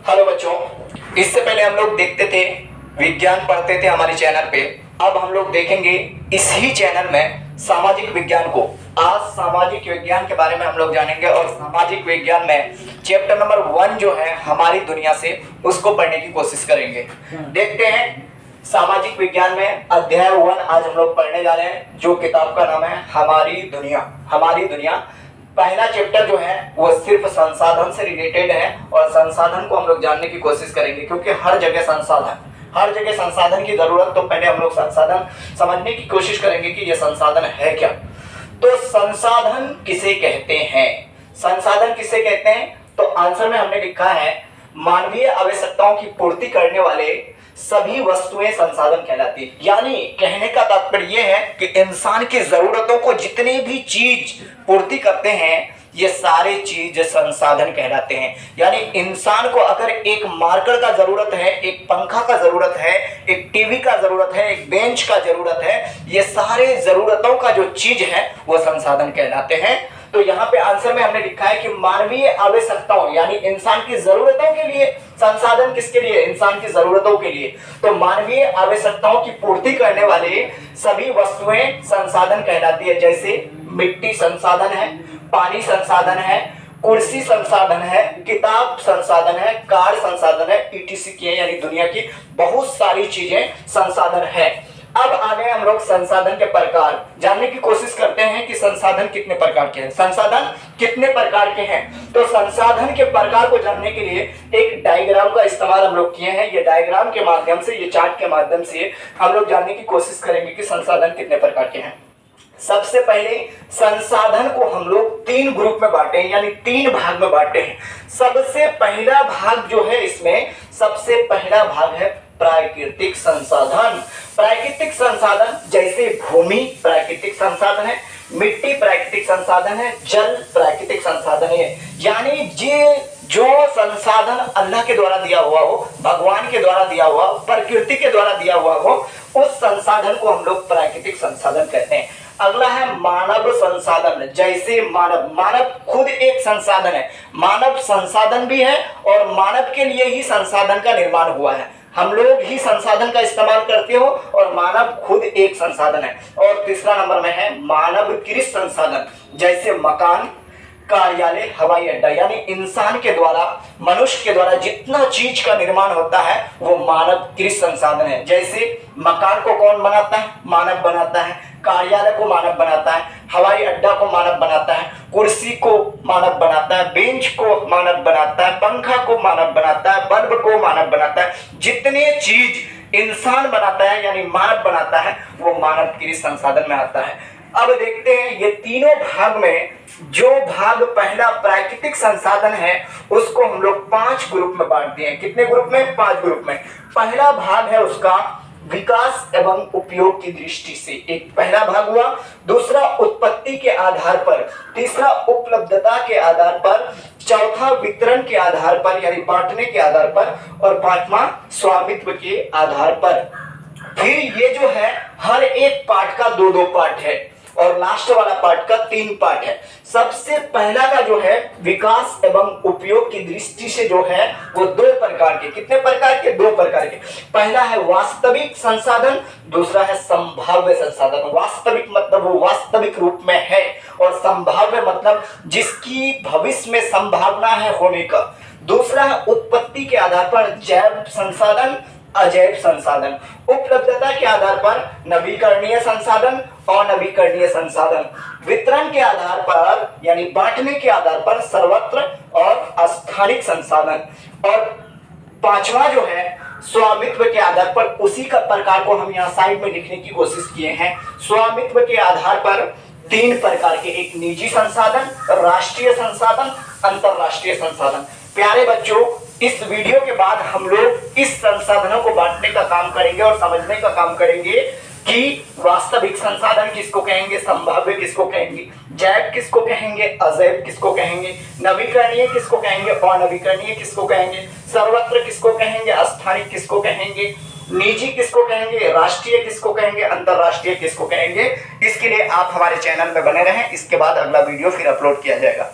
Hello बच्चों, इससे पहले हम लोग देखते थे, विज्ञान पढ़ते थे हमारे चैनल पे। अब हम लोग देखेंगे इसी चैनल में सामाजिक विज्ञान को। आज सामाजिक विज्ञान के बारे में हम लोग जानेंगे और सामाजिक विज्ञान में चैप्टर नंबर 1 जो है हमारी दुनिया से, उसको पढ़ने की कोशिश करेंगे। देखते हैं सामाजिक विज्ञान में अध्याय 1 आज हम लोग पढ़ने जा रहे हैं, जो किताब का नाम है हमारी दुनिया। हमारी दुनिया पहला चैप्टर जो है वो सिर्फ संसाधन से रिलेटेड है और संसाधन को हम लोग जानने की कोशिश करेंगे, क्योंकि हर जगह संसाधन की जरूरत। तो पहले हम लोग संसाधन समझने की कोशिश करेंगे कि ये संसाधन है क्या। तो संसाधन किसे कहते हैं? संसाधन किसे कहते हैं? तो आंसर में हमने लिखा है मानवीय आवश्यकताओं की पूर्ति करने वाले सभी वस्तुएं संसाधन कहलाती है। यानी कहने का तात्पर्य यह है कि इंसान की जरूरतों को जितनी भी चीज पूर्ति करते हैं, ये सारे चीज संसाधन कहलाते हैं। यानी इंसान को अगर एक मार्कर का जरूरत है, एक पंखा का जरूरत है, एक टीवी का जरूरत है, एक बेंच का जरूरत है, ये सारे जरूरतों का जो चीज है वो संसाधन कहलाते हैं। तो यहाँ पे आंसर में हमने लिखा है कि मानवीय आवश्यकताओं यानी इंसान की जरूरतों के लिए संसाधन, किसके लिए? इंसान की जरूरतों के लिए। तो मानवीय आवश्यकताओं की पूर्ति करने वाले सभी वस्तुएं संसाधन कहलाती है। जैसे मिट्टी संसाधन है, पानी संसाधन है, कुर्सी संसाधन है, किताब संसाधन है, कार संसाधन है, ETC की यानी दुनिया की बहुत सारी चीजें संसाधन है। अब आ गए हम लोग संसाधन के प्रकार जानने की कोशिश करते हैं कि संसाधन कितने प्रकार के हैं। संसाधन कितने प्रकार के हैं? तो संसाधन के प्रकार को जानने के लिए एक डायग्राम का इस्तेमाल हम लोग किए हैं। ये डायग्राम के माध्यम से, ये चार्ट के माध्यम से हम लोग जानने की कोशिश करेंगे कि संसाधन कितने प्रकार के हैं। सबसे पहले संसाधन को हम लोग 3 ग्रुप में बांटे हैं, यानी 3 भाग में बांटे हैं। सबसे पहला भाग जो है, इसमें सबसे पहला भाग है प्राकृतिक संसाधन। प्राकृतिक संसाधन जैसे भूमि प्राकृतिक संसाधन है, मिट्टी प्राकृतिक संसाधन है, जल प्राकृतिक संसाधन है। यानी ये जो संसाधन अल्लाह के द्वारा दिया हुआ हो, भगवान के द्वारा दिया हुआ, प्रकृति के द्वारा दिया हुआ हो, उस संसाधन को हम लोग प्राकृतिक संसाधन कहते हैं। अगला है मानव संसाधन। जैसे मानव खुद एक संसाधन है, मानव संसाधन भी है और मानव के लिए ही संसाधन का निर्माण हुआ है। हम लोग ही संसाधन का इस्तेमाल करते हो और मानव खुद एक संसाधन है। और तीसरा नंबर में है मानवकृत संसाधन। जैसे मकान, कार्यालय, हवाई अड्डा, यानी इंसान के द्वारा, मनुष्य के द्वारा जितना चीज का निर्माण होता है वो मानवकृत संसाधन है। जैसे मकान को कौन बनाता है? मानव बनाता है। कार्यालय को मानव बनाता है, हवाई अड्डा को मानव बनाता है, कुर्सी को मानव बनाता है, बेंच को मानव बनाता है, पंखा को मानव बनाता है, बल्ब को मानव बनाता है। जितने चीज इंसान बनाता है यानी मानव बनाता है वो मानवकृत संसाधन में आता है। अब देखते हैं ये तीनों भाग में जो भाग पहला प्राकृतिक संसाधन है उसको हम लोग 5 ग्रुप में बांट दिए हैं। कितने ग्रुप में? 5 ग्रुप में। पहला भाग है उसका विकास एवं उपयोग की दृष्टि से, एक पहला भाग हुआ। दूसरा उत्पत्ति के आधार पर, तीसरा उपलब्धता के आधार पर, चौथा वितरण के आधार पर यानी बांटने के आधार पर, और 5वां स्वामित्व के आधार पर। फिर ये जो है हर एक पार्ट का 2-2 पार्ट है और लास्ट वाला पार्ट का 3 पार्ट है। सबसे पहला का जो है विकास एवं उपयोग की दृष्टि से जो है वो 2 प्रकार के। कितने प्रकार के? 2 प्रकार के। पहला है वास्तविक संसाधन, दूसरा है संभाव्य संसाधन। वास्तविक मतलब वो वास्तविक रूप में है और संभाव्य मतलब जिसकी भविष्य में संभावना है होने का। दूसरा है उत्पत्ति के आधार पर जैव संसाधन, अजैव संसाधन। उपलब्धता के आधार पर नवीकरणीय संसाधन, अनवीकरणीय संसाधन। वितरण के आधार पर यानी बांटने के आधार पर सर्वत्र और स्थानिक संसाधन। और 5वां जो है स्वामित्व के आधार पर, उसी का प्रकार को हम यहाँ साइड में लिखने की कोशिश किए हैं। स्वामित्व के आधार पर 3 प्रकार के, एक निजी संसाधन, राष्ट्रीय संसाधन, अंतरराष्ट्रीय संसाधन। प्यारे बच्चों, इस वीडियो के बाद हम लोग इस संसाधनों को बांटने का काम करेंगे और समझने का काम करेंगे कि वास्तविक संसाधन किसको कहेंगे, संभाव्य किसको कहेंगे, जैव किसको कहेंगे, अजैव किसको कहेंगे, नवीकरणीय किसको कहेंगे, अनवीकरणीय किसको कहेंगे, सर्वत्र किसको कहेंगे, स्थानिक किसको कहेंगे, निजी किसको कहेंगे, राष्ट्रीय किसको कहेंगे, अंतरराष्ट्रीय किसको कहेंगे। इसके लिए आप हमारे चैनल में बने रहें। इसके बाद अगला वीडियो फिर अपलोड किया जाएगा।